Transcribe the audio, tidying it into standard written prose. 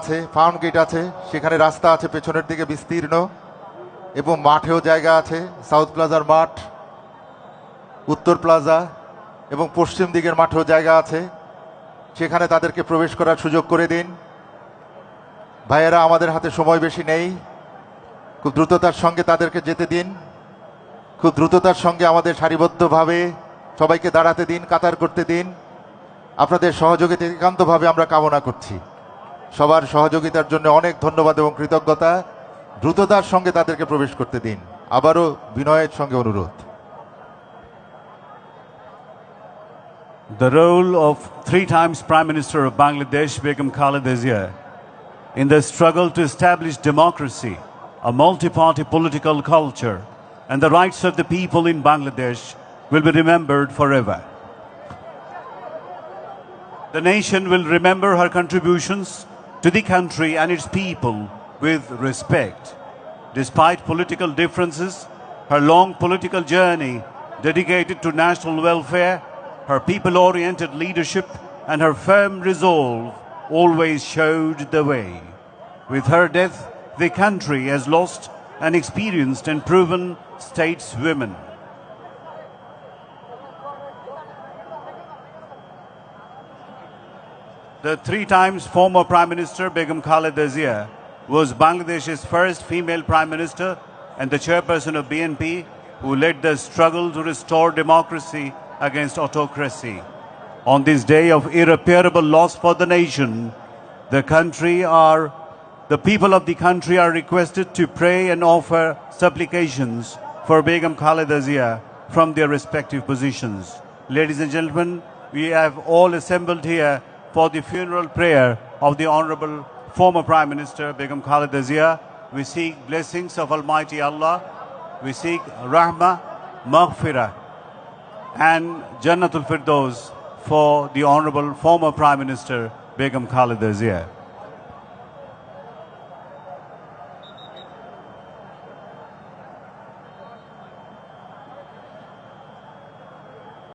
আছে, found gate আছে, সেখানে রাস্তা আছে পেছনের দিকে বিস্তীর্ণ, এবং মাঠেও জায়গা আছে। সাউথ প্লাজার মাঠ, উত্তর প্লাজা এবং পশ্চিম দিকের মাঠেও জায়গা আছে, সেখানে তাদেরকে প্রবেশ করার সুযোগ করে দিন। ভাইয়েরা, আমাদের হাতে সময় বেশি নেই, খুব দ্রুততার সঙ্গে তাদেরকে যেতে দিন। খুব দ্রুততার সঙ্গে আমাদের সারিবদ্ধভাবে সবাইকে দাঁড়াতে দিন, কাতার করতে দিন। আপনাদের সহযোগিতা একান্তভাবে আমরা কামনা করছি। সবার সহযোগিতার জন্য অনেক ধন্যবাদ এবং কৃতজ্ঞতা। দ্রুততার সঙ্গে তাদেরকে প্রবেশ করতে দিন, আবারও বিনয়ের সঙ্গে অনুরোধ। The role of 3 times Prime Minister of Bangladesh, Begum Khaleda Zia, in the struggle to establish democracy, a multi-party political culture, and the rights of the people in Bangladesh will be remembered forever. The nation will remember her contributions to the country and its people with respect. Despite political differences, her long political journey dedicated to national welfare, her people-oriented leadership and her firm resolve always showed the way. With her death, the country has lost an experienced and proven stateswoman. The 3 times former Prime Minister Begum Khaleda Zia was Bangladesh's first female Prime Minister and the chairperson of BNP, who led the struggle to restore democracy against autocracy. On this day of irreparable loss for the nation, the people of the country are requested to pray and offer supplications for Begum Khaleda Zia from their respective positions. Ladies and gentlemen, we have all assembled here for the funeral prayer of the Honorable former Prime Minister Begum Khaleda Zia. We seek blessings of Almighty Allah. We seek Rahmah, Maghfirah and Jannatul Firdaus for the Honorable former Prime Minister Begum Khaleda Zia.